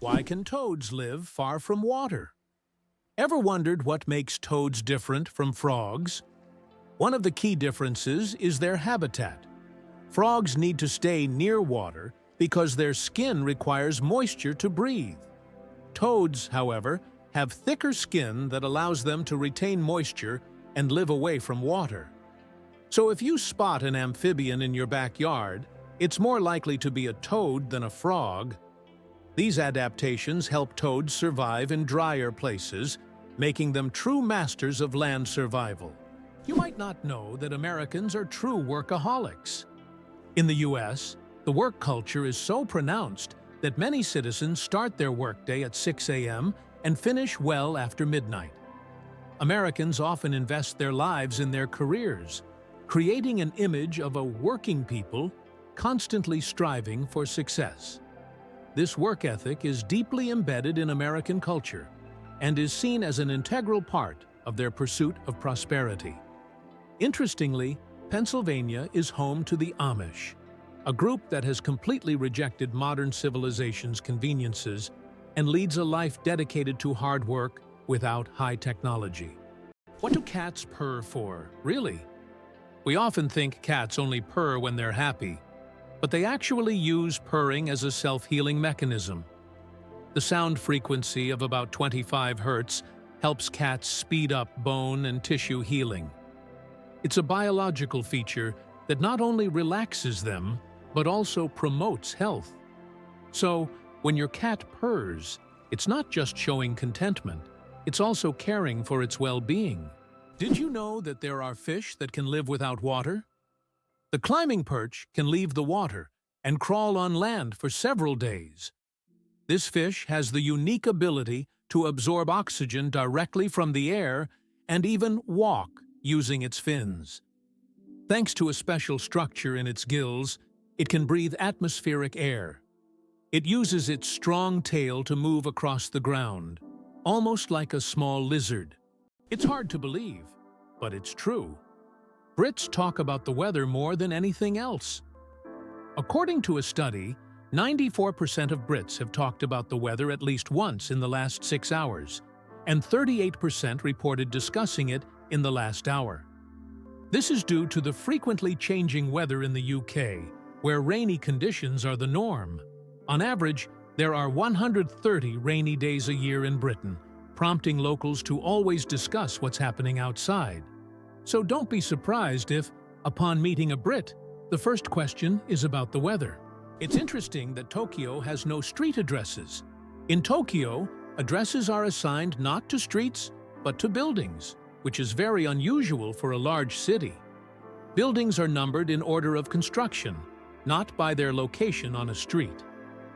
Why can toads live far from water? Ever wondered what makes toads different from frogs? One of the key differences is their habitat. Frogs need to stay near water because their skin requires moisture to breathe. Toads, however, have thicker skin that allows them to retain moisture and live away from water. So if you spot an amphibian in your backyard, it's more likely to be a toad than a frog. These adaptations help toads survive in drier places, making them true masters of land survival. You might not know that Americans are true workaholics. In the U.S., the work culture is so pronounced that many citizens start their workday at 6 a.m. and finish well after midnight. Americans often invest their lives in their careers, creating an image of a working people constantly striving for success. This work ethic is deeply embedded in American culture and is seen as an integral part of their pursuit of prosperity. Interestingly, Pennsylvania is home to the Amish, a group that has completely rejected modern civilization's conveniences and leads a life dedicated to hard work without high technology. What do cats purr for, really? We often think cats only purr when they're happy, but they actually use purring as a self-healing mechanism. The sound frequency of about 25 Hz helps cats speed up bone and tissue healing. It's a biological feature that not only relaxes them, but also promotes health. So, when your cat purrs, it's not just showing contentment, it's also caring for its well-being. Did you know that there are fish that can live without water? The climbing perch can leave the water and crawl on land for several days. This fish has the unique ability to absorb oxygen directly from the air and even walk using its fins. Thanks to a special structure in its gills, it can breathe atmospheric air. It uses its strong tail to move across the ground, almost like a small lizard. It's hard to believe, but it's true. Brits talk about the weather more than anything else. According to a study, 94% of Brits have talked about the weather at least once in the last 6 hours, and 38% reported discussing it in the last hour. This is due to the frequently changing weather in the UK, where rainy conditions are the norm. On average, there are 130 rainy days a year in Britain, prompting locals to always discuss what's happening outside. So don't be surprised if, upon meeting a Brit, the first question is about the weather. It's interesting that Tokyo has no street addresses. In Tokyo, addresses are assigned not to streets, but to buildings, which is very unusual for a large city. Buildings are numbered in order of construction, not by their location on a street.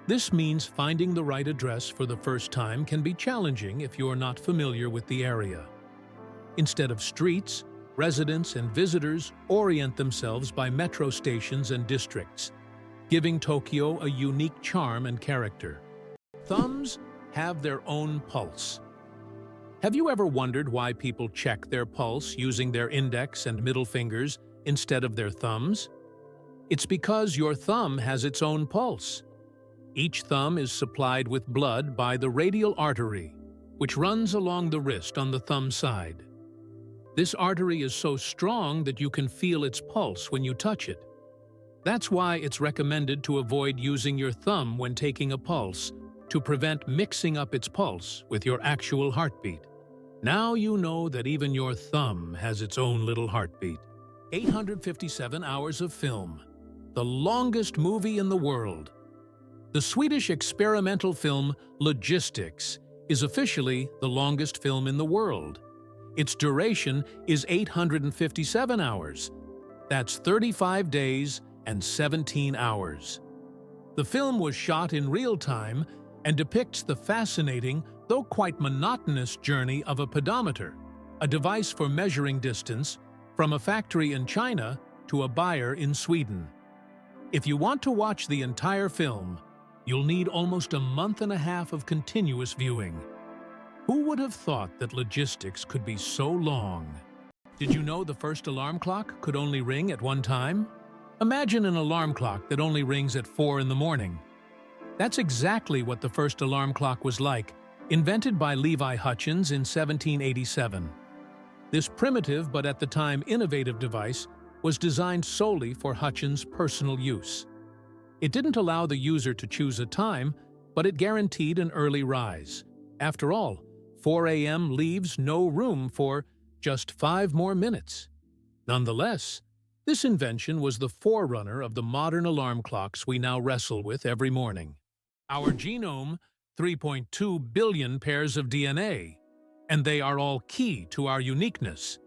This means finding the right address for the first time can be challenging if you're not familiar with the area. Instead of streets, residents and visitors orient themselves by metro stations and districts, giving Tokyo a unique charm and character. Thumbs have their own pulse. Have you ever wondered why people check their pulse using their index and middle fingers instead of their thumbs? It's because your thumb has its own pulse. Each thumb is supplied with blood by the radial artery, which runs along the wrist on the thumb side. This artery is so strong that you can feel its pulse when you touch it. That's why it's recommended to avoid using your thumb when taking a pulse, to prevent mixing up its pulse with your actual heartbeat. Now you know that even your thumb has its own little heartbeat. 857 hours of film, the longest movie in the world. The Swedish experimental film Logistics is officially the longest film in the world. Its duration is 857 hours. That's 35 days and 17 hours. The film was shot in real time and depicts the fascinating, though quite monotonous journey of a pedometer, a device for measuring distance from a factory in China to a buyer in Sweden. If you want to watch the entire film, you'll need almost a month and a half of continuous viewing. Who would have thought that logistics could be so long? Did you know the first alarm clock could only ring at one time? Imagine an alarm clock that only rings at 4 in the morning. That's exactly what the first alarm clock was like, invented by Levi Hutchins in 1787. This primitive but at the time innovative device was designed solely for Hutchins' personal use. It didn't allow the user to choose a time, but it guaranteed an early rise. After all, 4 a.m. leaves no room for just 5 more minutes. Nonetheless, this invention was the forerunner of the modern alarm clocks we now wrestle with every morning. Our genome, 3.2 billion pairs of DNA, and they are all key to our uniqueness.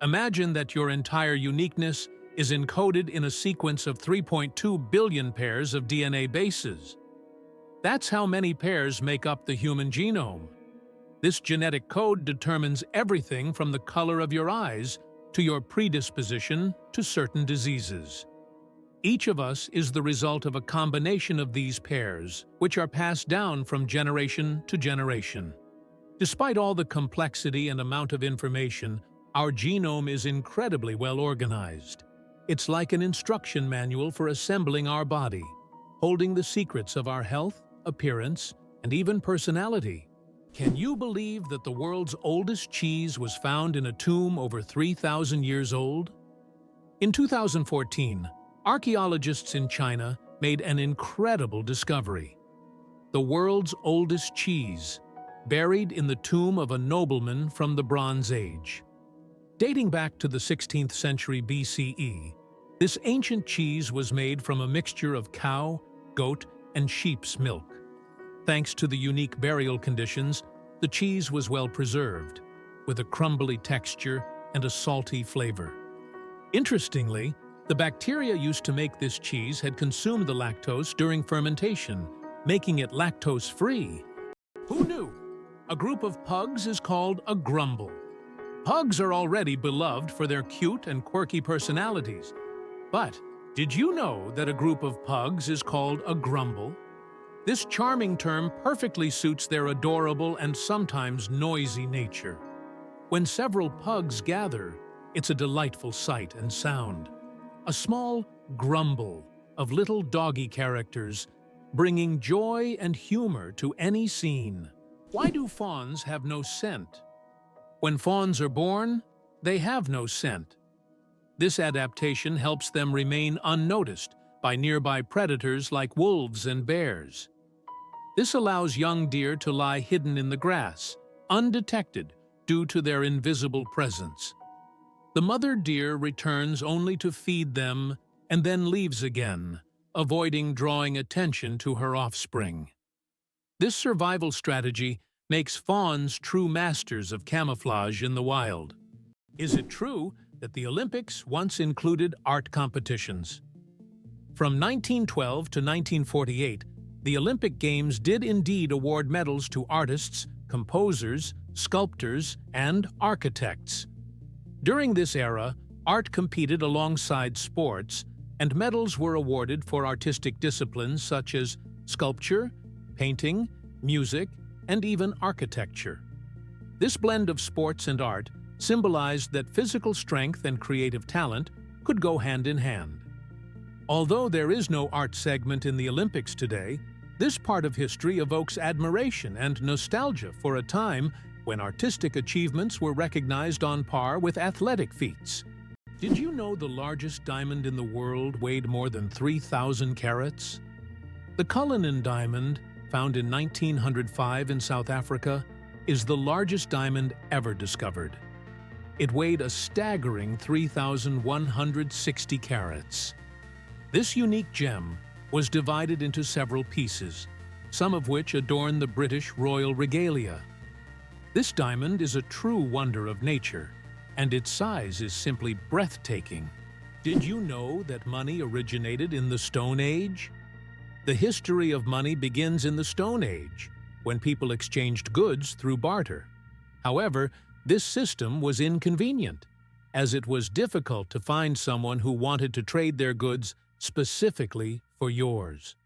Imagine that your entire uniqueness is encoded in a sequence of 3.2 billion pairs of DNA bases. That's how many pairs make up the human genome. This genetic code determines everything from the color of your eyes to your predisposition to certain diseases. Each of us is the result of a combination of these pairs, which are passed down from generation to generation. Despite all the complexity and amount of information, our genome is incredibly well organized. It's like an instruction manual for assembling our body, holding the secrets of our health, appearance, and even personality. Can you believe that the world's oldest cheese was found in a tomb over 3,000 years old? In 2014, archaeologists in China made an incredible discovery. The world's oldest cheese, buried in the tomb of a nobleman from the Bronze Age. Dating back to the 16th century BCE, this ancient cheese was made from a mixture of cow, goat, and sheep's milk. Thanks to the unique burial conditions, the cheese was well preserved, with a crumbly texture and a salty flavor. Interestingly, the bacteria used to make this cheese had consumed the lactose during fermentation, making it lactose-free. Who knew? A group of pugs is called a grumble. Pugs are already beloved for their cute and quirky personalities. But did you know that a group of pugs is called a grumble? This charming term perfectly suits their adorable and sometimes noisy nature. When several pugs gather, it's a delightful sight and sound. A small grumble of little doggy characters, bringing joy and humor to any scene. Why do fawns have no scent? When fawns are born, they have no scent. This adaptation helps them remain unnoticed by nearby predators like wolves and bears. This allows young deer to lie hidden in the grass, undetected due to their invisible presence. The mother deer returns only to feed them and then leaves again, avoiding drawing attention to her offspring. This survival strategy makes fawns true masters of camouflage in the wild. Is it true that the Olympics once included art competitions? From 1912 to 1948, the Olympic Games did indeed award medals to artists, composers, sculptors, and architects. During this era, art competed alongside sports, and medals were awarded for artistic disciplines such as sculpture, painting, music, and even architecture. This blend of sports and art symbolized that physical strength and creative talent could go hand in hand. Although there is no art segment in the Olympics today, this part of history evokes admiration and nostalgia for a time when artistic achievements were recognized on par with athletic feats. Did you know the largest diamond in the world weighed more than 3,000 carats? The Cullinan diamond, found in 1905 in South Africa, is the largest diamond ever discovered. It weighed a staggering 3,160 carats. This unique gem was divided into several pieces, some of which adorn the British royal regalia. This diamond is a true wonder of nature, and its size is simply breathtaking. Did you know that money originated in the Stone Age? The history of money begins in the Stone Age, when people exchanged goods through barter. However, this system was inconvenient, as it was difficult to find someone who wanted to trade their goods specifically for yours.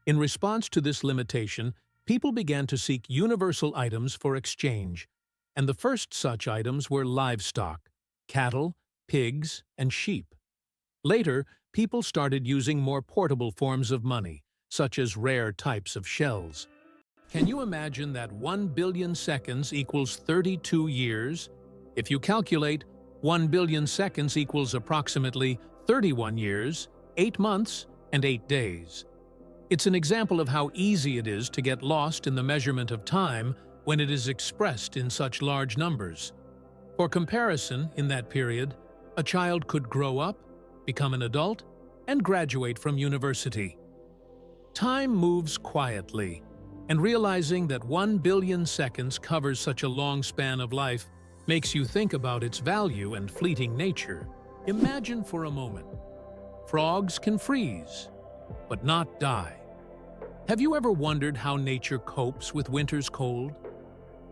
In response to this limitation, people began to seek universal items for exchange, and the first such items were livestock, cattle, pigs, and sheep. Later, people started using more portable forms of money, such as rare types of shells. Can you imagine that 1 billion seconds equals 32 years? If you calculate 1 billion seconds equals approximately 31 years, 8 months, and 8 days. It's an example of how easy it is to get lost in the measurement of time when it is expressed in such large numbers. For comparison, in that period, a child could grow up, become an adult, and graduate from university. Time moves quietly, and realizing that 1 billion seconds covers such a long span of life makes you think about its value and fleeting nature. Imagine for a moment. Frogs can freeze, but not die. Have you ever wondered how nature copes with winter's cold?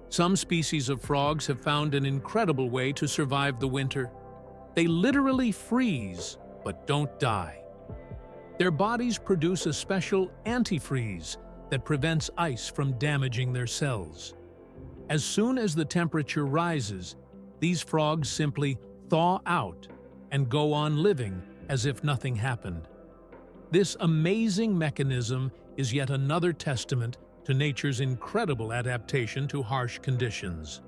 Some species of frogs have found an incredible way to survive the winter. They literally freeze, but don't die. Their bodies produce a special antifreeze that prevents ice from damaging their cells. As soon as the temperature rises, these frogs simply thaw out and go on living as if nothing happened. This amazing mechanism is yet another testament to nature's incredible adaptation to harsh conditions.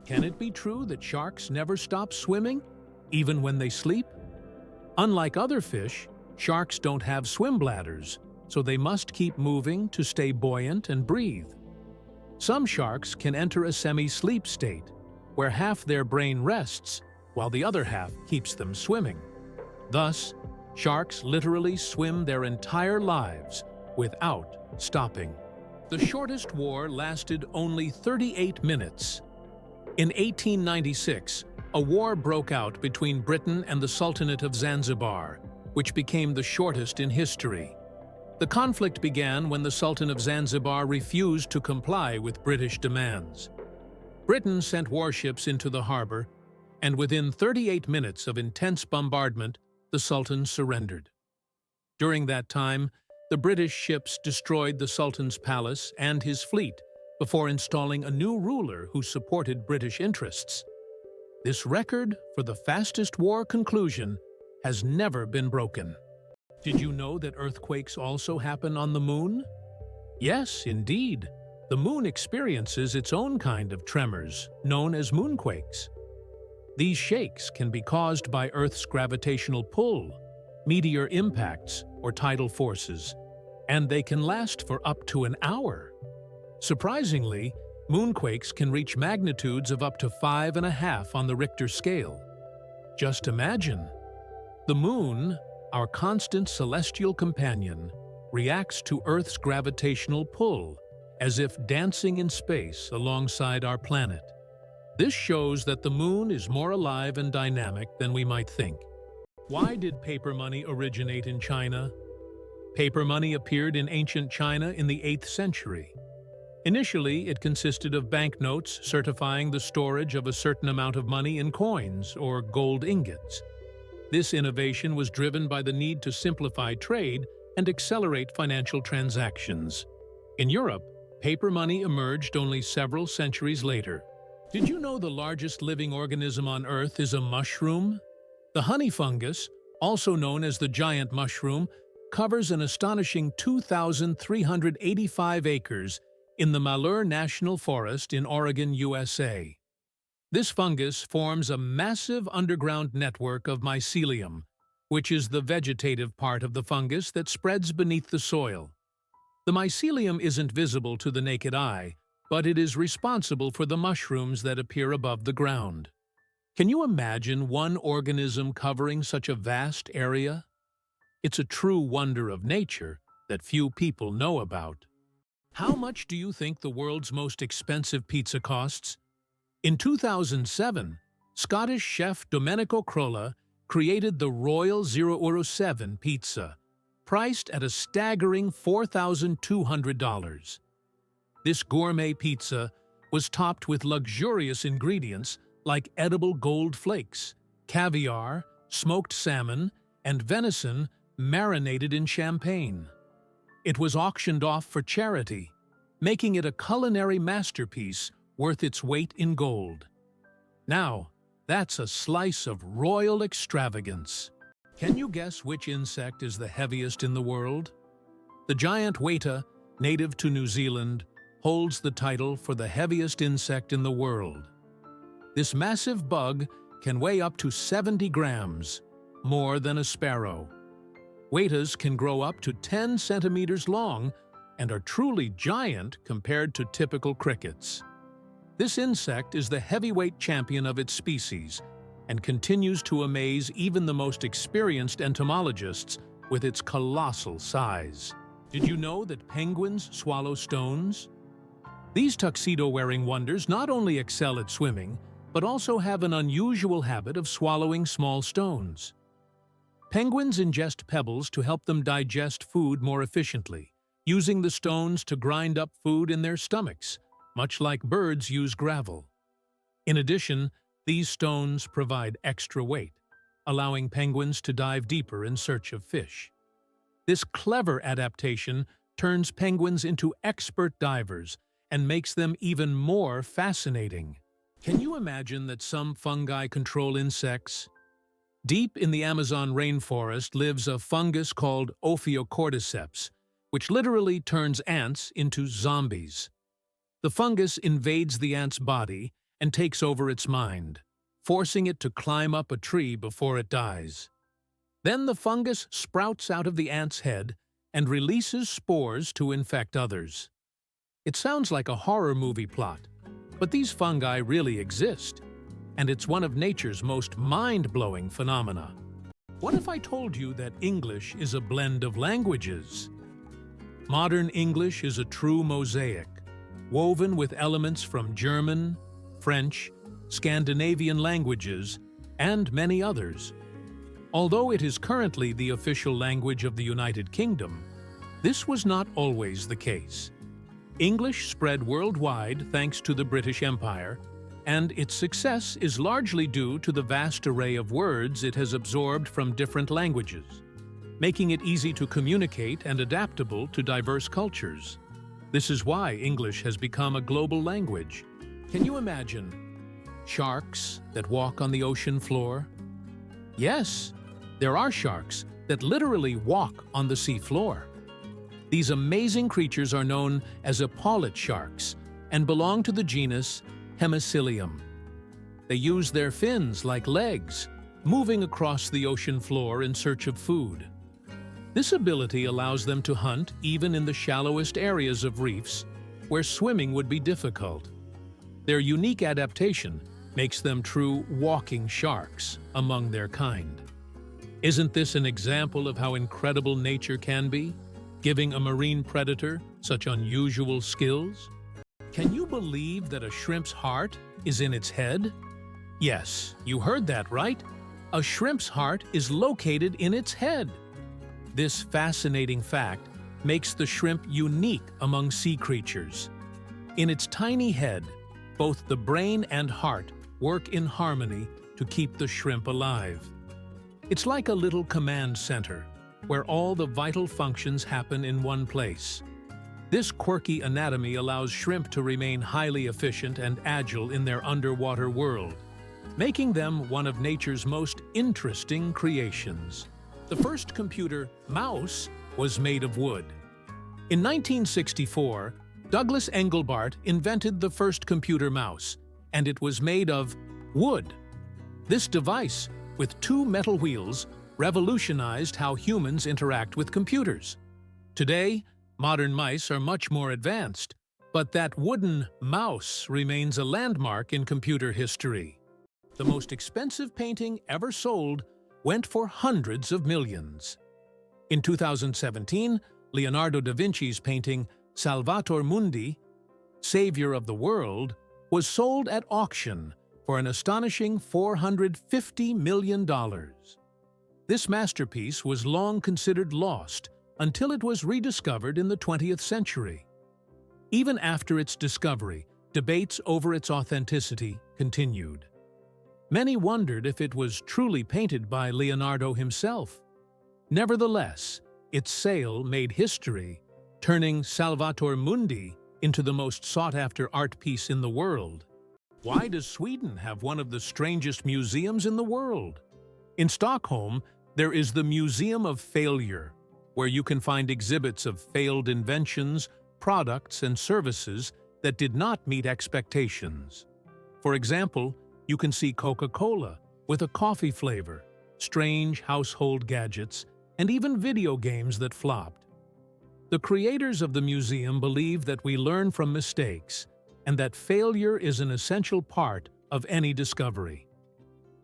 Can it be true that sharks never stop swimming, even when they sleep? Unlike other fish, sharks don't have swim bladders, so they must keep moving to stay buoyant and breathe. Some sharks can enter a semi-sleep state, where half their brain rests while the other half keeps them swimming. Thus, sharks literally swim their entire lives without stopping. The shortest war lasted only 38 minutes. In 1896, a war broke out between Britain and the Sultanate of Zanzibar, which became the shortest in history. The conflict began when the Sultan of Zanzibar refused to comply with British demands. Britain sent warships into the harbor, and within 38 minutes of intense bombardment, the Sultan surrendered. During that time, the British ships destroyed the Sultan's palace and his fleet before installing a new ruler who supported British interests. This record for the fastest war conclusion has never been broken. Did you know that earthquakes also happen on the moon? Yes, indeed. The moon experiences its own kind of tremors, known as moonquakes. These shakes can be caused by Earth's gravitational pull, meteor impacts, or tidal forces, and they can last for up to an hour. Surprisingly, moonquakes can reach magnitudes of up to 5.5 on the Richter scale. Just imagine. The moon, our constant celestial companion, reacts to Earth's gravitational pull, as if dancing in space alongside our planet. This shows that the moon is more alive and dynamic than we might think. Why did paper money originate in China? Paper money appeared in ancient China in the 8th century. Initially, it consisted of banknotes certifying the storage of a certain amount of money in coins or gold ingots. This innovation was driven by the need to simplify trade and accelerate financial transactions. In Europe, paper money emerged only several centuries later. Did you know the largest living organism on Earth is a mushroom? The honey fungus, also known as the giant mushroom, covers an astonishing 2,385 acres in the Malheur National Forest in Oregon, USA. This fungus forms a massive underground network of mycelium, which is the vegetative part of the fungus that spreads beneath the soil. The mycelium isn't visible to the naked eye, but it is responsible for the mushrooms that appear above the ground. Can you imagine one organism covering such a vast area? It's a true wonder of nature that few people know about. How much do you think the world's most expensive pizza costs? In 2007, Scottish chef Domenico Crolla created the Royal 007 pizza, priced at a staggering $4,200. This gourmet pizza was topped with luxurious ingredients like edible gold flakes, caviar, smoked salmon, and venison marinated in champagne. It was auctioned off for charity, making it a culinary masterpiece worth its weight in gold. Now, that's a slice of royal extravagance. Can you guess which insect is the heaviest in the world? The giant weta, native to New Zealand, holds the title for the heaviest insect in the world. This massive bug can weigh up to 70 grams, more than a sparrow. Wetas can grow up to 10 centimeters long and are truly giant compared to typical crickets. This insect is the heavyweight champion of its species and continues to amaze even the most experienced entomologists with its colossal size. Did you know that penguins swallow stones? These tuxedo-wearing wonders not only excel at swimming, but also have an unusual habit of swallowing small stones. Penguins ingest pebbles to help them digest food more efficiently, using the stones to grind up food in their stomachs, much like birds use gravel. In addition, these stones provide extra weight, allowing penguins to dive deeper in search of fish. This clever adaptation turns penguins into expert divers and makes them even more fascinating. Can you imagine that some fungi control insects? Deep in the Amazon rainforest lives a fungus called Ophiocordyceps, which literally turns ants into zombies. The fungus invades the ant's body and takes over its mind, forcing it to climb up a tree before it dies. Then the fungus sprouts out of the ant's head and releases spores to infect others. It sounds like a horror movie plot, but these fungi really exist, and it's one of nature's most mind-blowing phenomena. What if I told you that English is a blend of languages? Modern English is a true mosaic, woven with elements from German, French, Scandinavian languages, and many others. Although it is currently the official language of the United Kingdom, this was not always the case. English spread worldwide thanks to the British Empire, and its success is largely due to the vast array of words it has absorbed from different languages, making it easy to communicate and adaptable to diverse cultures. This is why English has become a global language. Can you imagine sharks that walk on the ocean floor? Yes, there are sharks that literally walk on the sea floor. These amazing creatures are known as apollite sharks and belong to the genus Hemicillium. They use their fins like legs, moving across the ocean floor in search of food. This ability allows them to hunt even in the shallowest areas of reefs, where swimming would be difficult. Their unique adaptation makes them true walking sharks among their kind. Isn't this an example of how incredible nature can be, giving a marine predator such unusual skills? Can you believe that a shrimp's heart is in its head? Yes, you heard that right. A shrimp's heart is located in its head. This fascinating fact makes the shrimp unique among sea creatures. In its tiny head, both the brain and heart work in harmony to keep the shrimp alive. It's like a little command center, where all the vital functions happen in one place. This quirky anatomy allows shrimp to remain highly efficient and agile in their underwater world, making them one of nature's most interesting creations. The first computer, mouse, was made of wood. In 1964, Douglas Engelbart invented the first computer mouse, and it was made of wood. This device, with two metal wheels, revolutionized how humans interact with computers. Today, modern mice are much more advanced, but that wooden mouse remains a landmark in computer history. The most expensive painting ever sold went for hundreds of millions. In 2017, Leonardo da Vinci's painting Salvator Mundi, Savior of the World, was sold at auction for an astonishing $450 million. This masterpiece was long considered lost until it was rediscovered in the 20th century. Even after its discovery, debates over its authenticity continued. Many wondered if it was truly painted by Leonardo himself. Nevertheless, its sale made history, turning Salvator Mundi into the most sought-after art piece in the world. Why does Sweden have one of the strangest museums in the world? In Stockholm, there is the Museum of Failure, where you can find exhibits of failed inventions, products, and services that did not meet expectations. For example, you can see Coca-Cola with a coffee flavor, strange household gadgets, and even video games that flopped. The creators of the museum believe that we learn from mistakes and that failure is an essential part of any discovery.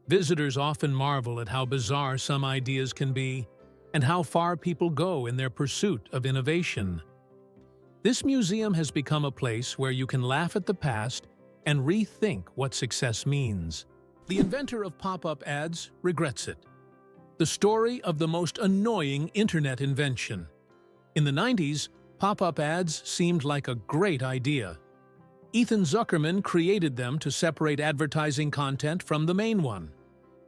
Visitors often marvel at how bizarre some ideas can be and how far people go in their pursuit of innovation. This museum has become a place where you can laugh at the past and rethink what success means. The inventor of pop-up ads regrets it. The story of the most annoying internet invention. In the 90s, pop-up ads seemed like a great idea. Ethan Zuckerman created them to separate advertising content from the main one.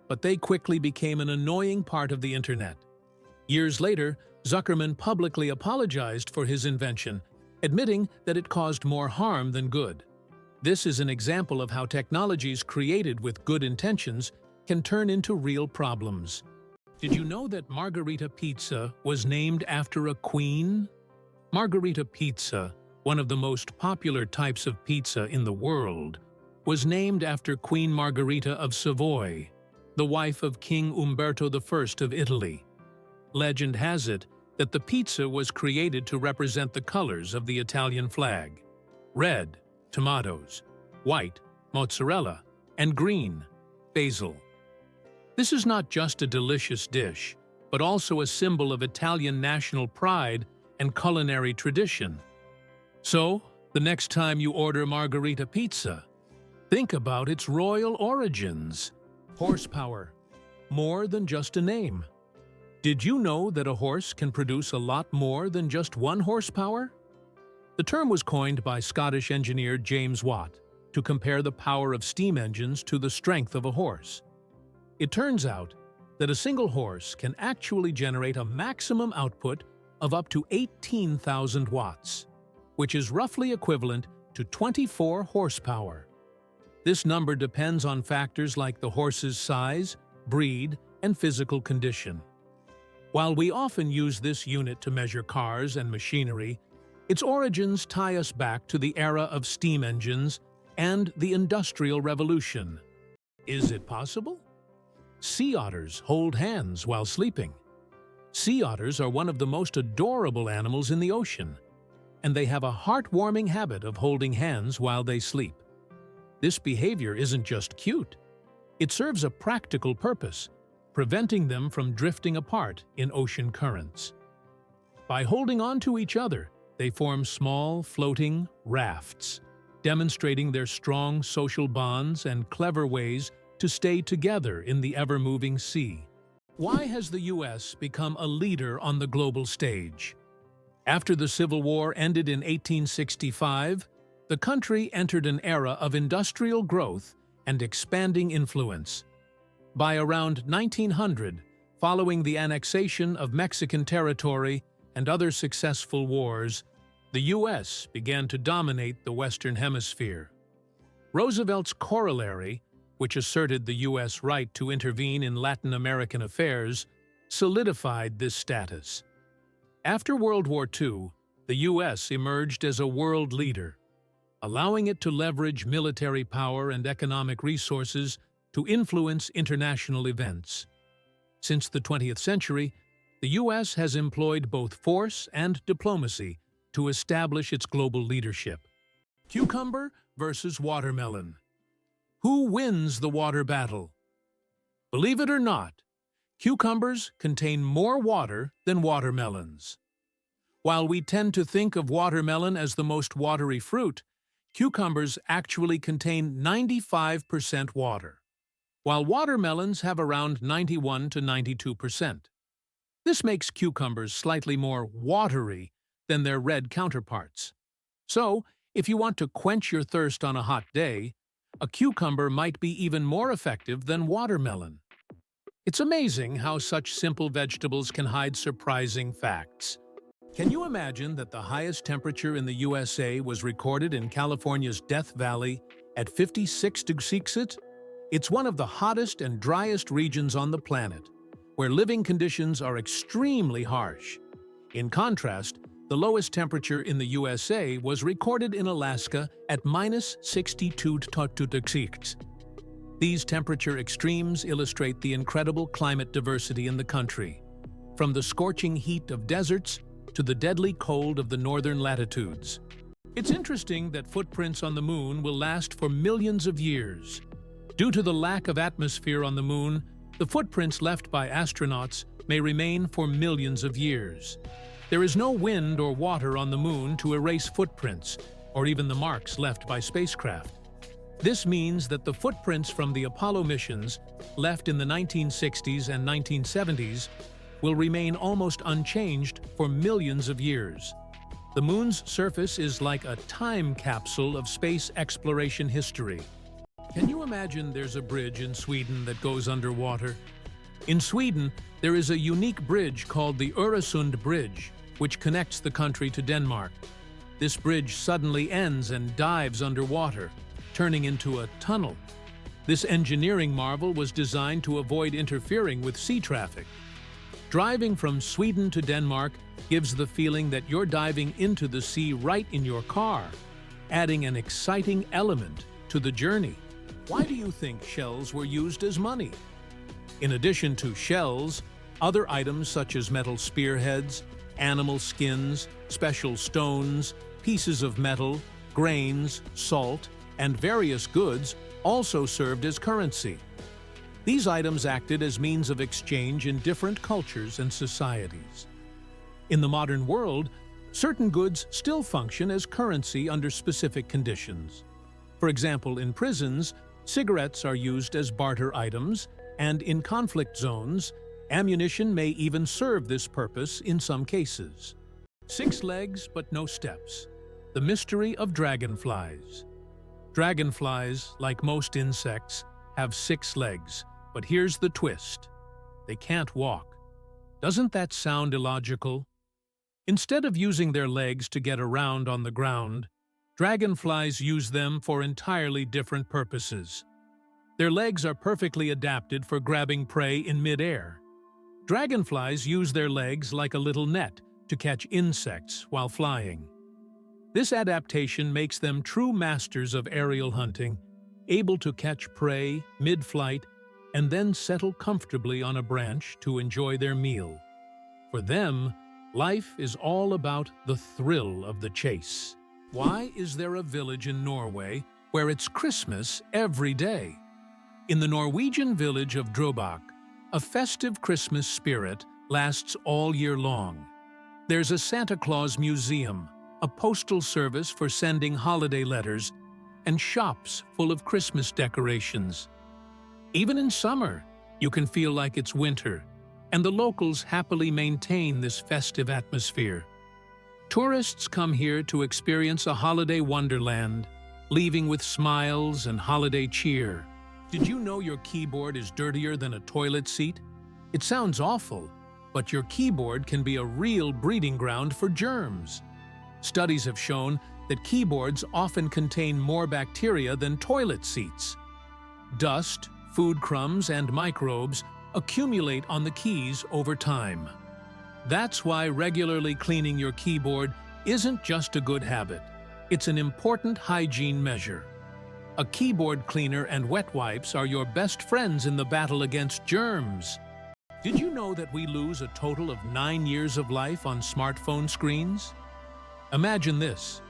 But they quickly became an annoying part of the internet. Years later, Zuckerman publicly apologized for his invention, admitting that it caused more harm than good. This is an example of how technologies created with good intentions can turn into real problems. Did you know that margherita pizza was named after a queen? Margherita pizza, one of the most popular types of pizza in the world, was named after Queen Margherita of Savoy, the wife of King Umberto I of Italy. Legend has it that the pizza was created to represent the colors of the Italian flag: red, tomatoes; white, mozzarella; and green, basil. This is not just a delicious dish, but also a symbol of Italian national pride and culinary tradition. So, the next time you order margherita pizza, think about its royal origins. Horsepower, more than just a name. Did you know that a horse can produce a lot more than just 1 horsepower? The term was coined by Scottish engineer James Watt to compare the power of steam engines to the strength of a horse. It turns out that a single horse can actually generate a maximum output of up to 18,000 watts, which is roughly equivalent to 24 horsepower. This number depends on factors like the horse's size, breed, and physical condition. While we often use this unit to measure cars and machinery, its origins tie us back to the era of steam engines and the Industrial Revolution. Is it possible? Sea otters hold hands while sleeping. Sea otters are one of the most adorable animals in the ocean, and they have a heartwarming habit of holding hands while they sleep. This behavior isn't just cute. It serves a practical purpose, preventing them from drifting apart in ocean currents. By holding on to each other, they form small, floating rafts, demonstrating their strong social bonds and clever ways to stay together in the ever-moving sea. Why has the U.S. become a leader on the global stage? After the Civil War ended in 1865, the country entered an era of industrial growth and expanding influence. By around 1900, following the annexation of Mexican territory and other successful wars, the U.S. began to dominate the Western Hemisphere. Roosevelt's corollary, which asserted the U.S. right to intervene in Latin American affairs, solidified this status. After World War II, the U.S. emerged as a world leader, allowing it to leverage military power and economic resources to influence international events. Since the 20th century, the U.S. has employed both force and diplomacy to establish its global leadership. Cucumber versus watermelon. Who wins the water battle? Believe it or not, cucumbers contain more water than watermelons. While we tend to think of watermelon as the most watery fruit, cucumbers actually contain 95% water, while watermelons have around 91 to 92%. This makes cucumbers slightly more watery than their red counterparts. So, if you want to quench your thirst on a hot day, a cucumber might be even more effective than watermelon. It's amazing how such simple vegetables can hide surprising facts. Can you imagine that the highest temperature in the USA was recorded in California's Death Valley at 56 degrees Celsius? It's one of the hottest and driest regions on the planet, where living conditions are extremely harsh. In contrast, the lowest temperature in the USA was recorded in Alaska at -62°C. These temperature extremes illustrate the incredible climate diversity in the country, from the scorching heat of deserts to the deadly cold of the northern latitudes. It's interesting that footprints on the moon will last for millions of years. Due to the lack of atmosphere on the moon, the footprints left by astronauts may remain for millions of years. There is no wind or water on the moon to erase footprints, or even the marks left by spacecraft. This means that the footprints from the Apollo missions, left in the 1960s and 1970s, will remain almost unchanged for millions of years. The moon's surface is like a time capsule of space exploration history. Can you imagine there's a bridge in Sweden that goes underwater? In Sweden, there is a unique bridge called the Öresund Bridge, which connects the country to Denmark. This bridge suddenly ends and dives underwater, turning into a tunnel. This engineering marvel was designed to avoid interfering with sea traffic. Driving from Sweden to Denmark gives the feeling that you're diving into the sea right in your car, adding an exciting element to the journey. Why do you think shells were used as money? In addition to shells, other items such as metal spearheads, animal skins, special stones, pieces of metal, grains, salt, and various goods also served as currency. These items acted as means of exchange in different cultures and societies. In the modern world, certain goods still function as currency under specific conditions. For example, in prisons, cigarettes are used as barter items, and in conflict zones, ammunition may even serve this purpose in some cases. 6 legs but no steps. The mystery of dragonflies. Dragonflies, like most insects, have 6 legs, but here's the twist. They can't walk. Doesn't that sound illogical? Instead of using their legs to get around on the ground, dragonflies use them for entirely different purposes. Their legs are perfectly adapted for grabbing prey in mid-air. Dragonflies use their legs like a little net to catch insects while flying. This adaptation makes them true masters of aerial hunting, able to catch prey mid-flight and then settle comfortably on a branch to enjoy their meal. For them, life is all about the thrill of the chase. Why is there a village in Norway where it's Christmas every day? In the Norwegian village of Drøbak, a festive Christmas spirit lasts all year long. There's a Santa Claus museum, a postal service for sending holiday letters, and shops full of Christmas decorations. Even in summer, you can feel like it's winter, and the locals happily maintain this festive atmosphere. Tourists come here to experience a holiday wonderland, leaving with smiles and holiday cheer. Did you know your keyboard is dirtier than a toilet seat? It sounds awful, but your keyboard can be a real breeding ground for germs. Studies have shown that keyboards often contain more bacteria than toilet seats. Dust, food crumbs, and microbes accumulate on the keys over time. That's why regularly cleaning your keyboard isn't just a good habit. It's an important hygiene measure. A keyboard cleaner and wet wipes are your best friends in the battle against germs. Did you know that we lose a total of 9 years of life on smartphone screens? Imagine this.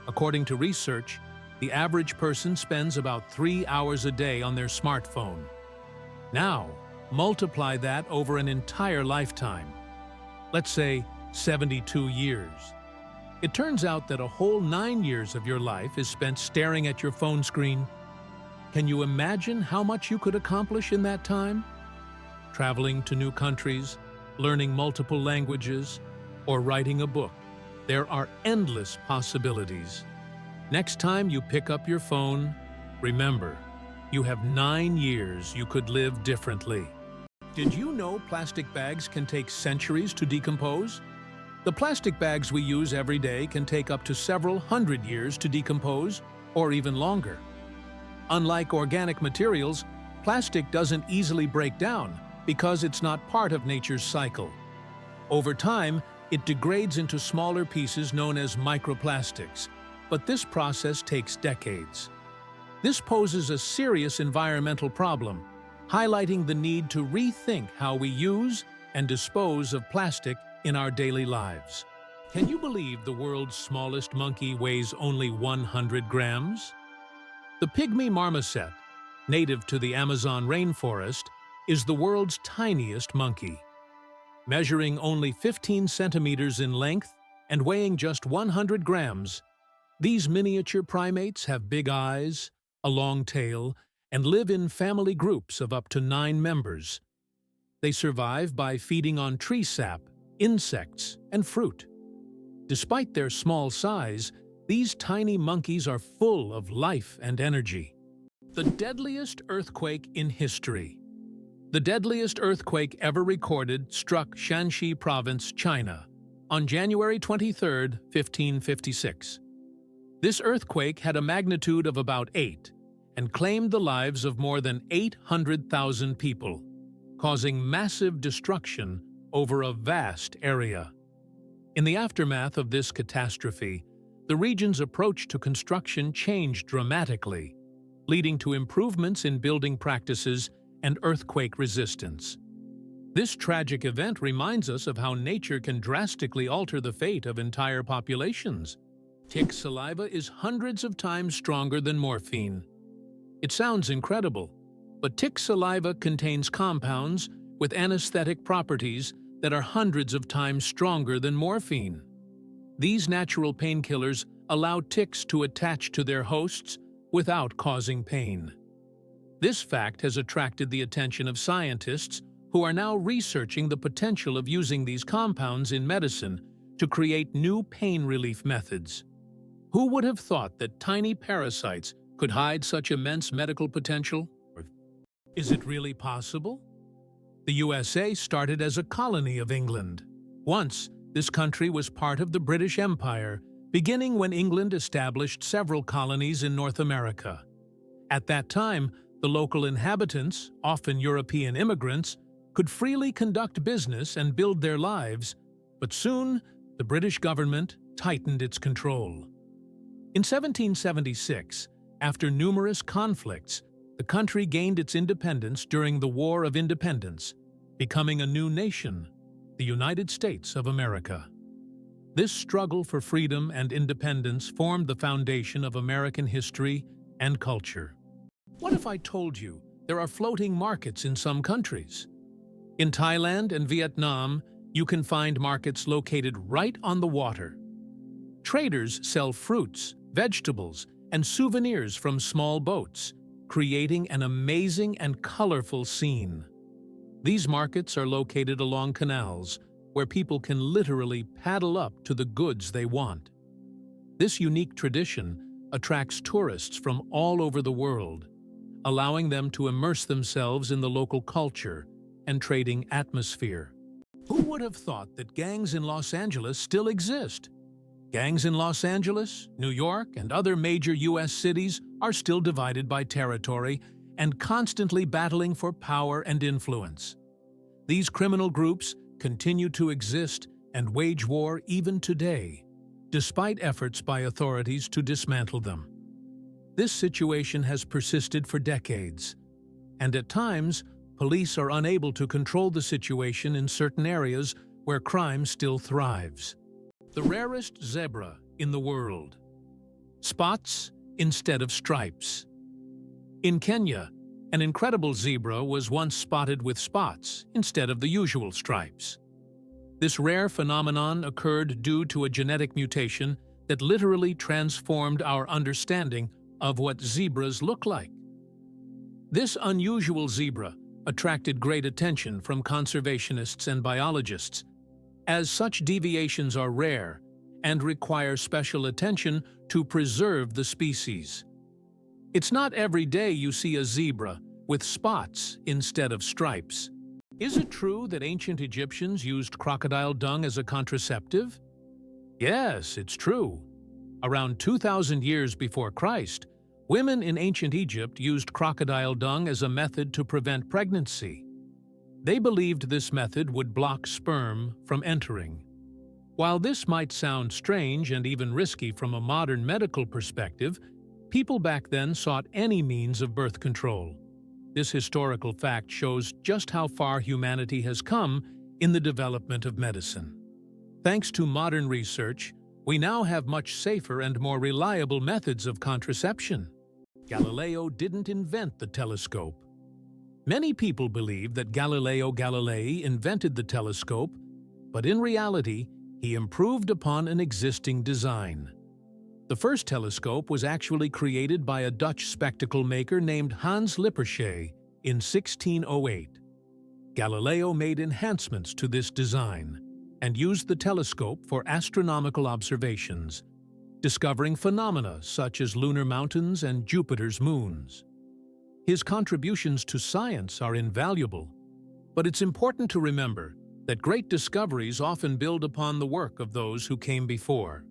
According to research, the average person spends about 3 hours a day on their smartphone. Now, multiply that over an entire lifetime. Let's say 72 years. It turns out that a whole 9 years of your life is spent staring at your phone screen. Can you imagine how much you could accomplish in that time? Traveling to new countries, learning multiple languages, or writing a book. There are endless possibilities. Next time you pick up your phone, remember, you have 9 years you could live differently. Did you know plastic bags can take centuries to decompose? The plastic bags we use every day can take up to several hundred years to decompose, or even longer. Unlike organic materials, plastic doesn't easily break down because it's not part of nature's cycle. Over time, It degrades into smaller pieces known as microplastics, but this process takes decades. This poses a serious environmental problem, highlighting the need to rethink how we use and dispose of plastic in our daily lives. Can you believe the world's smallest monkey weighs only 100 grams? The pygmy marmoset, native to the Amazon rainforest, is the world's tiniest monkey. Measuring only 15 centimeters in length and weighing just 100 grams, these miniature primates have big eyes, a long tail, and live in family groups of up to 9 members. They survive by feeding on tree sap, insects, and fruit. Despite their small size, these tiny monkeys are full of life and energy. The deadliest earthquake in history. The deadliest earthquake ever recorded struck Shanxi Province, China, on January 23, 1556. This earthquake had a magnitude of about 8 and claimed the lives of more than 800,000 people, causing massive destruction over a vast area. In the aftermath of this catastrophe, the region's approach to construction changed dramatically, leading to improvements in building practices and earthquake resistance. This tragic event reminds us of how nature can drastically alter the fate of entire populations. Tick saliva is hundreds of times stronger than morphine. It sounds incredible, but tick saliva contains compounds with anesthetic properties that are hundreds of times stronger than morphine. These natural painkillers allow ticks to attach to their hosts without causing pain. This fact has attracted the attention of scientists who are now researching the potential of using these compounds in medicine to create new pain relief methods. Who would have thought that tiny parasites could hide such immense medical potential? Is it really possible? The USA started as a colony of England. Once, this country was part of the British Empire, beginning when England established several colonies in North America. At that time, the local inhabitants, often European immigrants, could freely conduct business and build their lives, but soon the British government tightened its control. In 1776, after numerous conflicts, the country gained its independence during the War of Independence, becoming a new nation, the United States of America. This struggle for freedom and independence formed the foundation of American history and culture. What if I told you there are floating markets in some countries? In Thailand and Vietnam, you can find markets located right on the water. Traders sell fruits, vegetables, and souvenirs from small boats, creating an amazing and colorful scene. These markets are located along canals, where people can literally paddle up to the goods they want. This unique tradition attracts tourists from all over the world, allowing them to immerse themselves in the local culture and trading atmosphere. Who would have thought that gangs in Los Angeles still exist? Gangs in Los Angeles, New York, and other major U.S. cities are still divided by territory and constantly battling for power and influence. These criminal groups continue to exist and wage war even today, despite efforts by authorities to dismantle them. This situation has persisted for decades, and at times, police are unable to control the situation in certain areas where crime still thrives. The rarest zebra in the world. Spots instead of stripes. In Kenya, an incredible zebra was once spotted with spots instead of the usual stripes. This rare phenomenon occurred due to a genetic mutation that literally transformed our understanding of what zebras look like. This unusual zebra attracted great attention from conservationists and biologists, as such deviations are rare and require special attention to preserve the species. It's not every day you see a zebra with spots instead of stripes. Is it true that ancient Egyptians used crocodile dung as a contraceptive? Yes, it's true. Around 2,000 years before Christ, women in ancient Egypt used crocodile dung as a method to prevent pregnancy. They believed this method would block sperm from entering. While this might sound strange and even risky from a modern medical perspective, people back then sought any means of birth control. This historical fact shows just how far humanity has come in the development of medicine. Thanks to modern research, we now have much safer and more reliable methods of contraception. Galileo didn't invent the telescope. Many people believe that Galileo Galilei invented the telescope, but in reality, he improved upon an existing design. The first telescope was actually created by a Dutch spectacle maker named Hans Lippershey in 1608. Galileo made enhancements to this design and used the telescope for astronomical observations, discovering phenomena such as lunar mountains and Jupiter's moons. His contributions to science are invaluable, but it's important to remember that great discoveries often build upon the work of those who came before.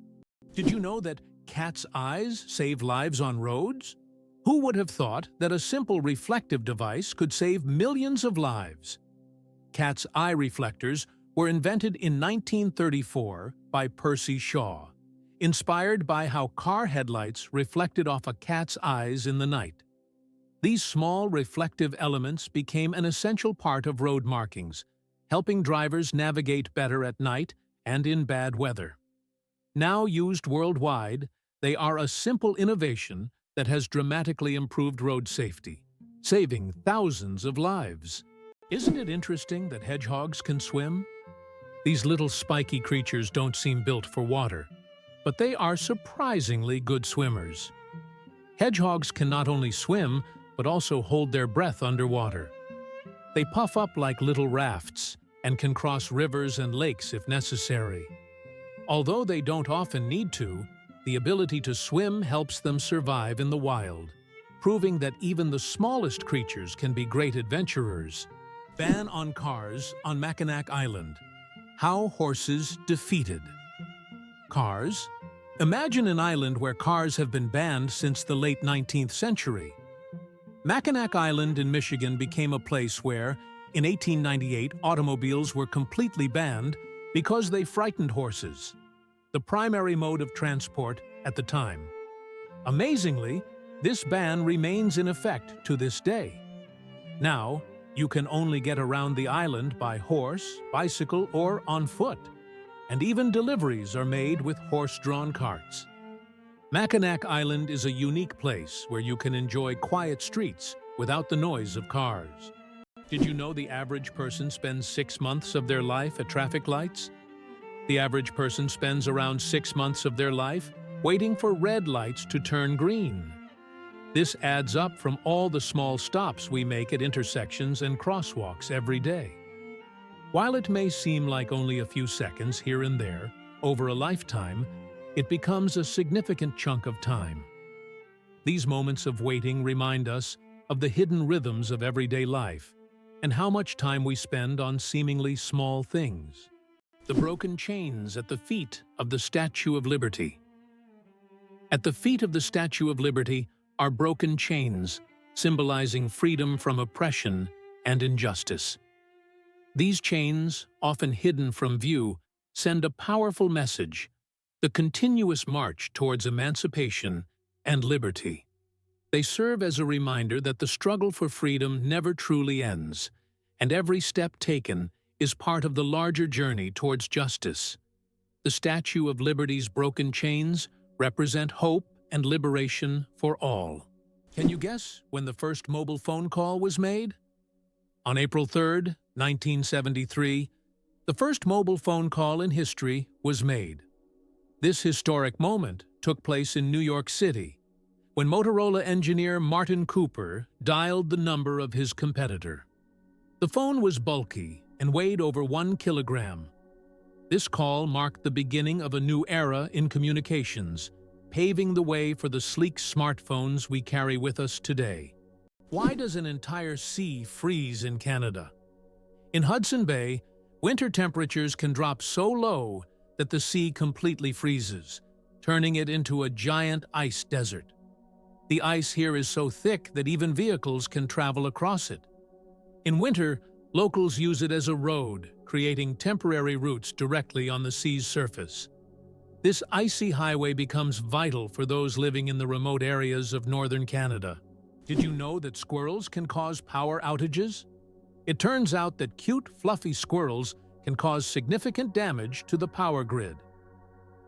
Did you know that cats' eyes save lives on roads? Who would have thought that a simple reflective device could save millions of lives? Cats' eye reflectors were invented in 1934 by Percy Shaw, inspired by how car headlights reflected off a cat's eyes in the night. These small reflective elements became an essential part of road markings, helping drivers navigate better at night and in bad weather. Now used worldwide, they are a simple innovation that has dramatically improved road safety, saving thousands of lives. Isn't it interesting that hedgehogs can swim? These little spiky creatures don't seem built for water, but they are surprisingly good swimmers. Hedgehogs can not only swim, but also hold their breath underwater. They puff up like little rafts and can cross rivers and lakes if necessary. Although they don't often need to, the ability to swim helps them survive in the wild, proving that even the smallest creatures can be great adventurers. Ban on cars on Mackinac Island. How horses defeated. Cars? Imagine an island where cars have been banned since the late 19th century. Mackinac Island in Michigan became a place where, in 1898, automobiles were completely banned because they frightened horses, the primary mode of transport at the time. Amazingly, this ban remains in effect to this day. Now, you can only get around the island by horse, bicycle, or on foot, and even deliveries are made with horse-drawn carts. Mackinac Island is a unique place where you can enjoy quiet streets without the noise of cars. Did you know the average person spends 6 months of their life at traffic lights? The average person spends around 6 months of their life waiting for red lights to turn green. This adds up from all the small stops we make at intersections and crosswalks every day. While it may seem like only a few seconds here and there, over a lifetime, it becomes a significant chunk of time. These moments of waiting remind us of the hidden rhythms of everyday life and how much time we spend on seemingly small things. The broken chains at the feet of the Statue of Liberty. At the feet of the Statue of Liberty are broken chains, symbolizing freedom from oppression and injustice. These chains, often hidden from view, send a powerful message: the continuous march towards emancipation and liberty. They serve as a reminder that the struggle for freedom never truly ends, and every step taken is part of the larger journey towards justice. The Statue of Liberty's broken chains represent hope and liberation for all. Can you guess when the first mobile phone call was made? On April 3, 1973, the first mobile phone call in history was made. This historic moment took place in New York City, when Motorola engineer Martin Cooper dialed the number of his competitor. The phone was bulky and weighed over 1 kilogram. This call marked the beginning of a new era in communications, paving the way for the sleek smartphones we carry with us today. Why does an entire sea freeze in Canada? In Hudson Bay, winter temperatures can drop so low that the sea completely freezes, turning it into a giant ice desert. The ice here is so thick that even vehicles can travel across it. In winter, Locals use it as a road, creating temporary routes directly on the sea's surface. This icy highway becomes vital for those living in the remote areas of northern Canada. Did you know that squirrels can cause power outages? It turns out that cute, fluffy squirrels can cause significant damage to the power grid.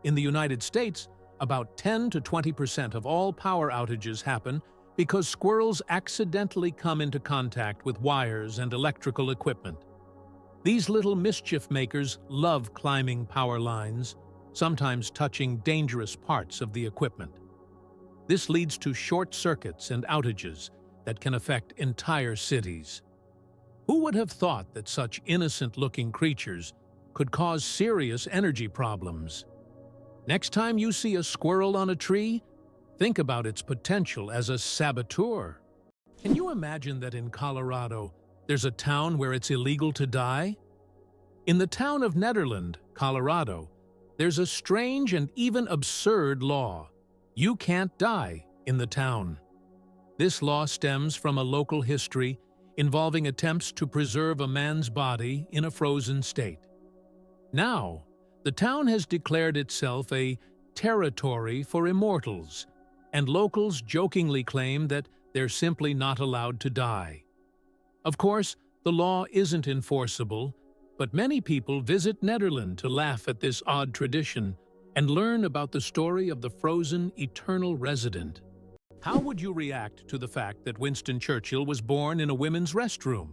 In the United States, about 10 to 20% of all power outages happen because squirrels accidentally come into contact with wires and electrical equipment. These little mischief makers love climbing power lines, sometimes touching dangerous parts of the equipment. This leads to short circuits and outages that can affect entire cities. Who would have thought that such innocent-looking creatures could cause serious energy problems? Next time you see a squirrel on a tree, think about its potential as a saboteur. Can you imagine that in Colorado, there's a town where it's illegal to die? In the town of Netherland, Colorado, there's a strange and even absurd law. You can't die in the town. This law stems from a local history involving attempts to preserve a man's body in a frozen state. Now, the town has declared itself a territory for immortals, and locals jokingly claim that they're simply not allowed to die. Of course, the law isn't enforceable, but many people visit Netherland to laugh at this odd tradition and learn about the story of the frozen eternal resident. How would you react to the fact that Winston Churchill was born in a women's restroom?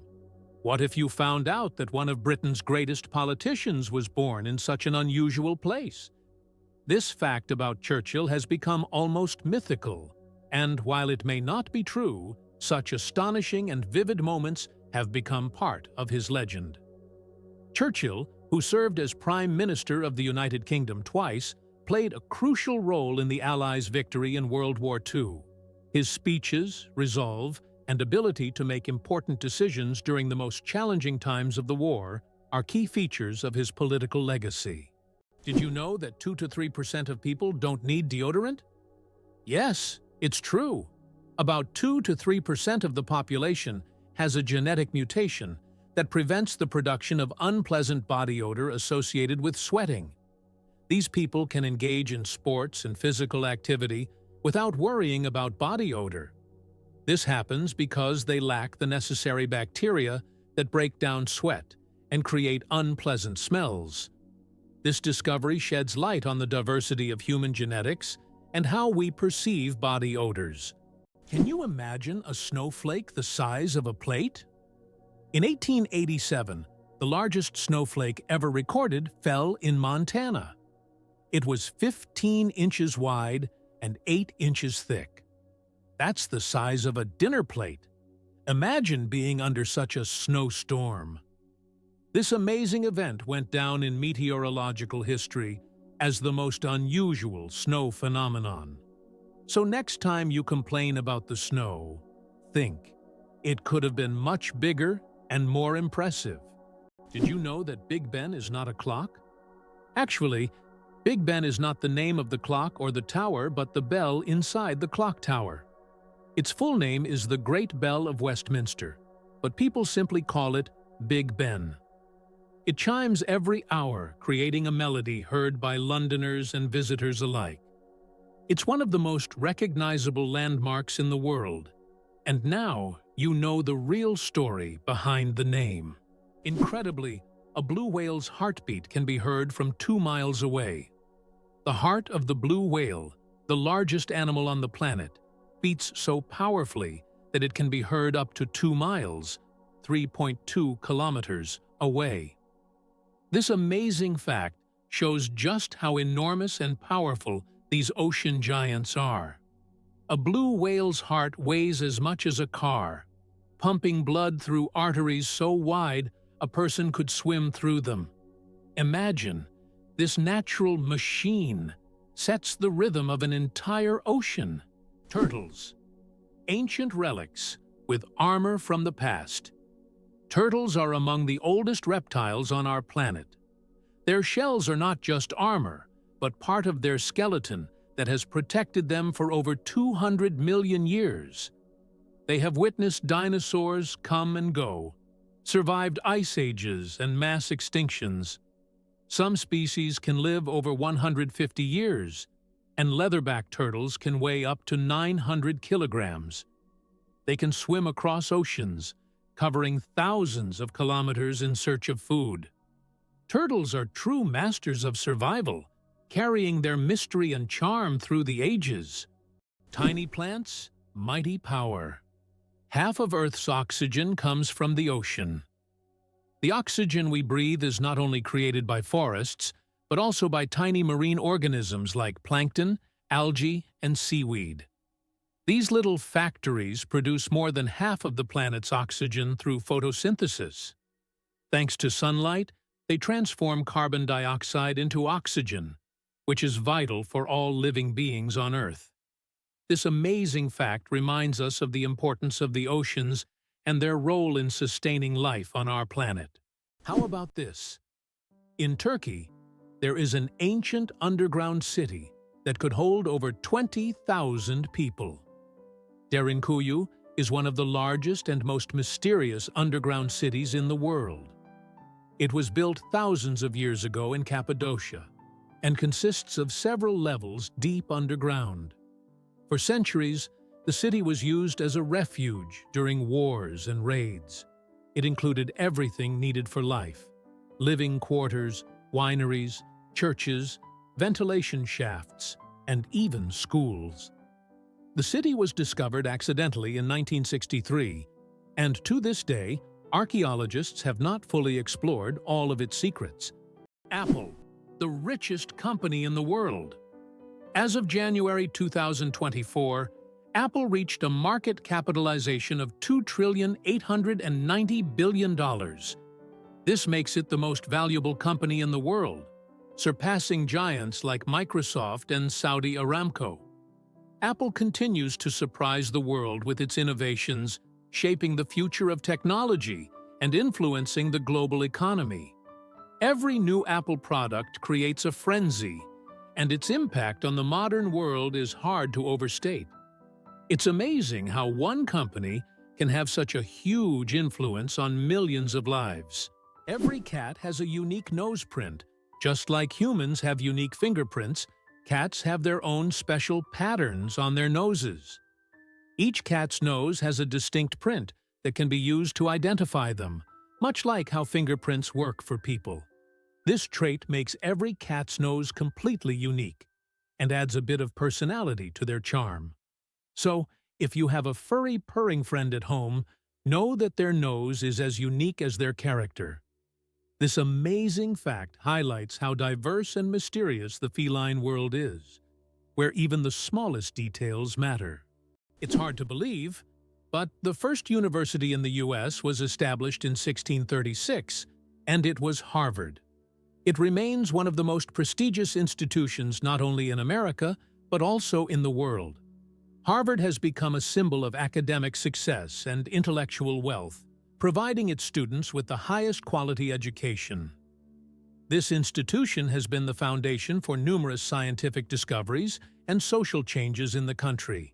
What if you found out that one of Britain's greatest politicians was born in such an unusual place? This fact about Churchill has become almost mythical, and while it may not be true, such astonishing and vivid moments have become part of his legend. Churchill, who served as Prime Minister of the United Kingdom twice, played a crucial role in the Allies' victory in World War II. His speeches, resolve, and ability to make important decisions during the most challenging times of the war are key features of his political legacy. Did you know that 2 to 3% of people don't need deodorant? Yes, it's true. About 2 to 3% of the population has a genetic mutation that prevents the production of unpleasant body odor associated with sweating. These people can engage in sports and physical activity without worrying about body odor. This happens because they lack the necessary bacteria that break down sweat and create unpleasant smells. This discovery sheds light on the diversity of human genetics and how we perceive body odors. Can you imagine a snowflake the size of a plate? In 1887, the largest snowflake ever recorded fell in Montana. It was 15 inches wide and 8 inches thick. That's the size of a dinner plate. Imagine being under such a snowstorm. This amazing event went down in meteorological history as the most unusual snow phenomenon. So next time you complain about the snow, think, it could have been much bigger and more impressive. Did you know that Big Ben is not a clock? Actually, Big Ben is not the name of the clock or the tower, but the bell inside the clock tower. Its full name is the Great Bell of Westminster, but people simply call it Big Ben. It chimes every hour, creating a melody heard by Londoners and visitors alike. It's one of the most recognizable landmarks in the world, and now you know the real story behind the name. Incredibly, a blue whale's heartbeat can be heard from 2 miles away. The heart of the blue whale, the largest animal on the planet, beats so powerfully that it can be heard up to 2 miles, 3.2 kilometers, away. This amazing fact shows just how enormous and powerful these ocean giants are. A blue whale's heart weighs as much as a car, pumping blood through arteries so wide a person could swim through them. Imagine, this natural machine sets the rhythm of an entire ocean. Turtles. Ancient relics with armor from the past. Turtles are among the oldest reptiles on our planet. Their shells are not just armor, but part of their skeleton that has protected them for over 200 million years. They have witnessed dinosaurs come and go, survived ice ages and mass extinctions. Some species can live over 150 years, and leatherback turtles can weigh up to 900 kilograms. They can swim across oceans, covering thousands of kilometers in search of food. Turtles are true masters of survival, carrying their mystery and charm through the ages. Tiny plants, mighty power. Half of Earth's oxygen comes from the ocean. The oxygen we breathe is not only created by forests, but also by tiny marine organisms like plankton, algae, and seaweed. These little factories produce more than half of the planet's oxygen through photosynthesis. Thanks to sunlight, they transform carbon dioxide into oxygen, which is vital for all living beings on Earth. This amazing fact reminds us of the importance of the oceans and their role in sustaining life on our planet. How about this? In Turkey, there is an ancient underground city that could hold over 20,000 people. Derinkuyu is one of the largest and most mysterious underground cities in the world. It was built thousands of years ago in Cappadocia and consists of several levels deep underground. For centuries, the city was used as a refuge during wars and raids. It included everything needed for life: living quarters, wineries, churches, ventilation shafts, and even schools. The city was discovered accidentally in 1963, and to this day, archaeologists have not fully explored all of its secrets. Apple, the richest company in the world. As of January 2024, Apple reached a market capitalization of $2,890 billion. This makes it the most valuable company in the world, surpassing giants like Microsoft and Saudi Aramco. Apple continues to surprise the world with its innovations, shaping the future of technology and influencing the global economy. Every new Apple product creates a frenzy, and its impact on the modern world is hard to overstate. It's amazing how one company can have such a huge influence on millions of lives. Every cat has a unique nose print. Just like humans have unique fingerprints, cats have their own special patterns on their noses. Each cat's nose has a distinct print that can be used to identify them, much like how fingerprints work for people. This trait makes every cat's nose completely unique and adds a bit of personality to their charm. So, if you have a furry purring friend at home, know that their nose is as unique as their character. This amazing fact highlights how diverse and mysterious the feline world is, where even the smallest details matter. It's hard to believe, but the first university in the U.S. was established in 1636, and it was Harvard. It remains one of the most prestigious institutions not only in America, but also in the world. Harvard has become a symbol of academic success and intellectual wealth, providing its students with the highest quality education. This institution has been the foundation for numerous scientific discoveries and social changes in the country,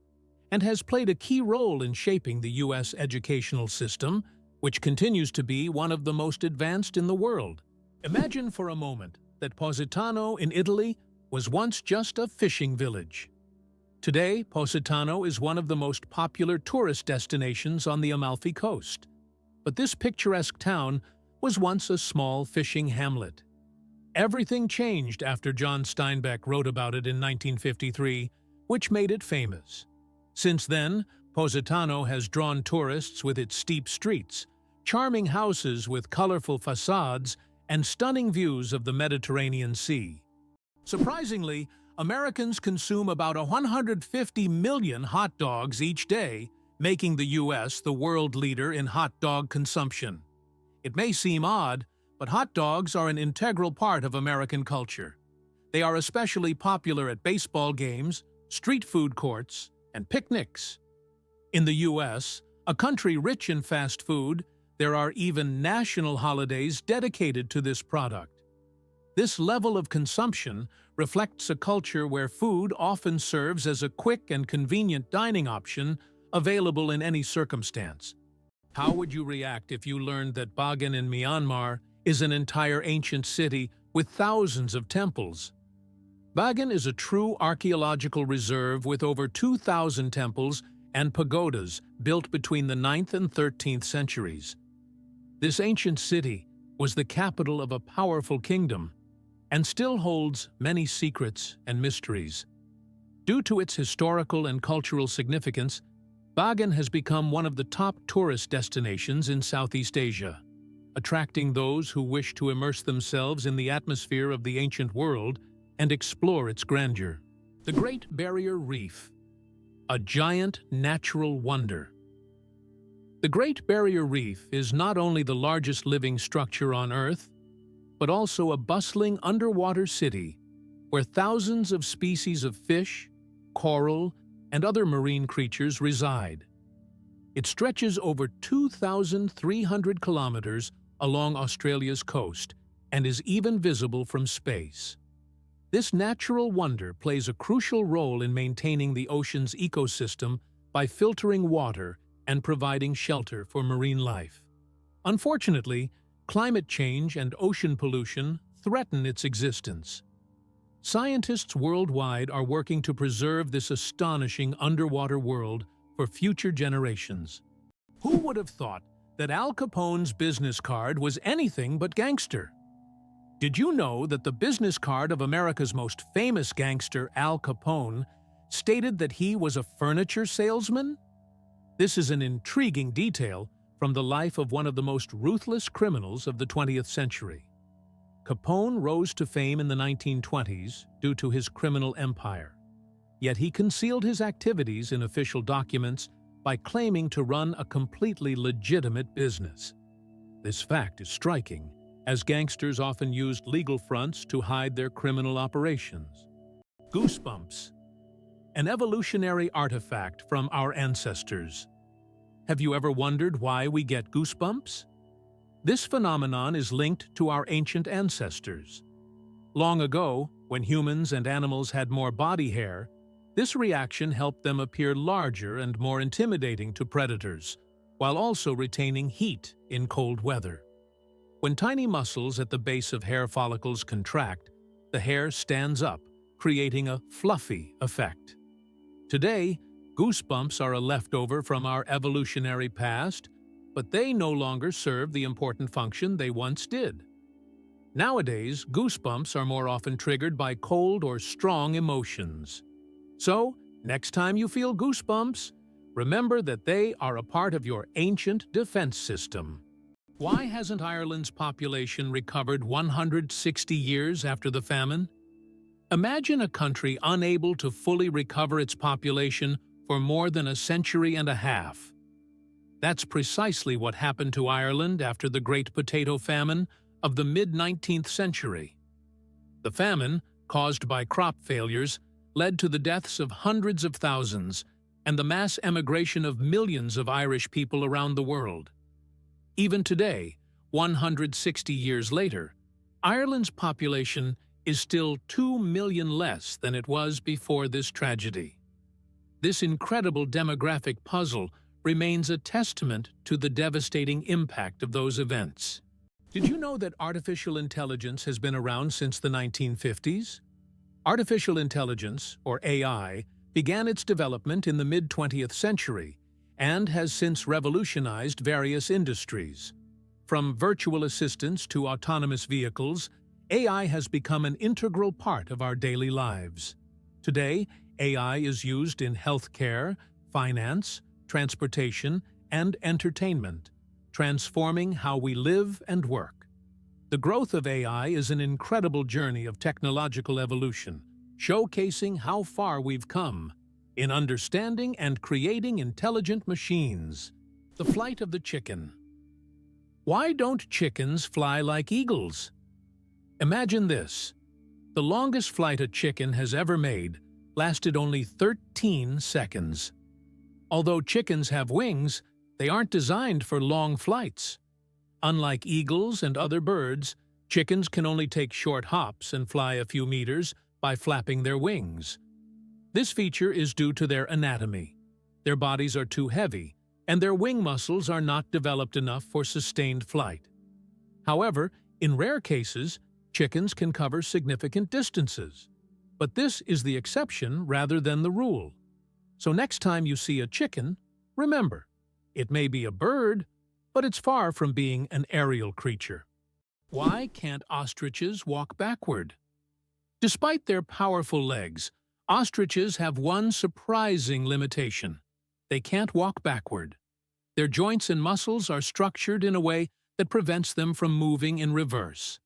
and has played a key role in shaping the U.S. educational system, which continues to be one of the most advanced in the world. Imagine for a moment that Positano in Italy was once just a fishing village. Today, Positano is one of the most popular tourist destinations on the Amalfi Coast. But this picturesque town was once a small fishing hamlet. Everything changed after John Steinbeck wrote about it in 1953, which made it famous. Since then, Positano has drawn tourists with its steep streets, charming houses with colorful facades, and stunning views of the Mediterranean Sea. Surprisingly, Americans consume about 150 million hot dogs each day, making the U.S. the world leader in hot dog consumption. It may seem odd, but hot dogs are an integral part of American culture. They are especially popular at baseball games, street food courts, and picnics. In the U.S., a country rich in fast food, there are even national holidays dedicated to this product. This level of consumption reflects a culture where food often serves as a quick and convenient dining option available in any circumstance. How would you react if you learned that Bagan in Myanmar is an entire ancient city with thousands of temples? Bagan is a true archaeological reserve with over 2,000 temples and pagodas built between the 9th and 13th centuries. This ancient city was the capital of a powerful kingdom and still holds many secrets and mysteries. Due to its historical and cultural significance, Bagan has become one of the top tourist destinations in Southeast Asia, attracting those who wish to immerse themselves in the atmosphere of the ancient world and explore its grandeur. The Great Barrier Reef, a giant natural wonder. The Great Barrier Reef is not only the largest living structure on Earth, but also a bustling underwater city where thousands of species of fish, coral, and other marine creatures reside. It stretches over 2,300 kilometers along Australia's coast and is even visible from space. This natural wonder plays a crucial role in maintaining the ocean's ecosystem by filtering water and providing shelter for marine life. Unfortunately, climate change and ocean pollution threaten its existence. Scientists worldwide are working to preserve this astonishing underwater world for future generations. Who would have thought that Al Capone's business card was anything but gangster? Did you know that the business card of America's most famous gangster, Al Capone, stated that he was a furniture salesman? This is an intriguing detail from the life of one of the most ruthless criminals of the 20th century. Capone rose to fame in the 1920s due to his criminal empire. Yet he concealed his activities in official documents by claiming to run a completely legitimate business. This fact is striking, as gangsters often used legal fronts to hide their criminal operations. Goosebumps, an evolutionary artifact from our ancestors. Have you ever wondered why we get goosebumps? This phenomenon is linked to our ancient ancestors. Long ago, when humans and animals had more body hair, this reaction helped them appear larger and more intimidating to predators, while also retaining heat in cold weather. When tiny muscles at the base of hair follicles contract, the hair stands up, creating a fluffy effect. Today, goosebumps are a leftover from our evolutionary past, but they no longer serve the important function they once did. Nowadays, goosebumps are more often triggered by cold or strong emotions. So, next time you feel goosebumps, remember that they are a part of your ancient defense system. Why hasn't Ireland's population recovered 160 years after the famine? Imagine a country unable to fully recover its population for more than a century and a half. That's precisely what happened to Ireland after the Great Potato Famine of the mid-19th century. The famine, caused by crop failures, led to the deaths of hundreds of thousands and the mass emigration of millions of Irish people around the world. Even today, 160 years later, Ireland's population is still 2 million less than it was before this tragedy. This incredible demographic puzzle remains a testament to the devastating impact of those events. Did you know that artificial intelligence has been around since the 1950s? Artificial intelligence, or AI, began its development in the mid-20th century and has since revolutionized various industries. From virtual assistants to autonomous vehicles, AI has become an integral part of our daily lives. Today, AI is used in healthcare, finance, transportation, and entertainment, transforming how we live and work. The growth of AI is an incredible journey of technological evolution, showcasing how far we've come in understanding and creating intelligent machines. The flight of the chicken. Why don't chickens fly like eagles? Imagine this. The longest flight a chicken has ever made lasted only 13 seconds. Although chickens have wings, they aren't designed for long flights. Unlike eagles and other birds, chickens can only take short hops and fly a few meters by flapping their wings. This feature is due to their anatomy. Their bodies are too heavy, and their wing muscles are not developed enough for sustained flight. However, in rare cases, chickens can cover significant distances. But this is the exception rather than the rule. So next time you see a chicken, remember, it may be a bird, but it's far from being an aerial creature. Why can't ostriches walk backward? Despite their powerful legs, ostriches have one surprising limitation. They can't walk backward. Their joints and muscles are structured in a way that prevents them from moving in reverse.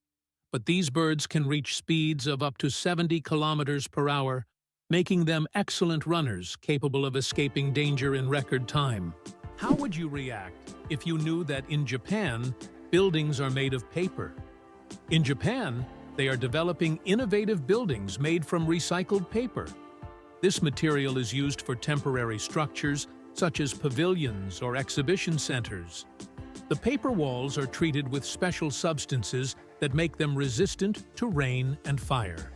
But these birds can reach speeds of up to 70 kilometers per hour, making them excellent runners capable of escaping danger in record time. How would you react if you knew that in Japan, buildings are made of paper? In Japan, they are developing innovative buildings made from recycled paper. This material is used for temporary structures such as pavilions or exhibition centers. The paper walls are treated with special substances that make them resistant to rain and fire.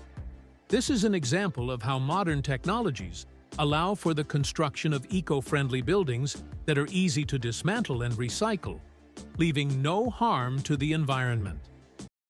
This is an example of how modern technologies allow for the construction of eco-friendly buildings that are easy to dismantle and recycle, leaving no harm to the environment.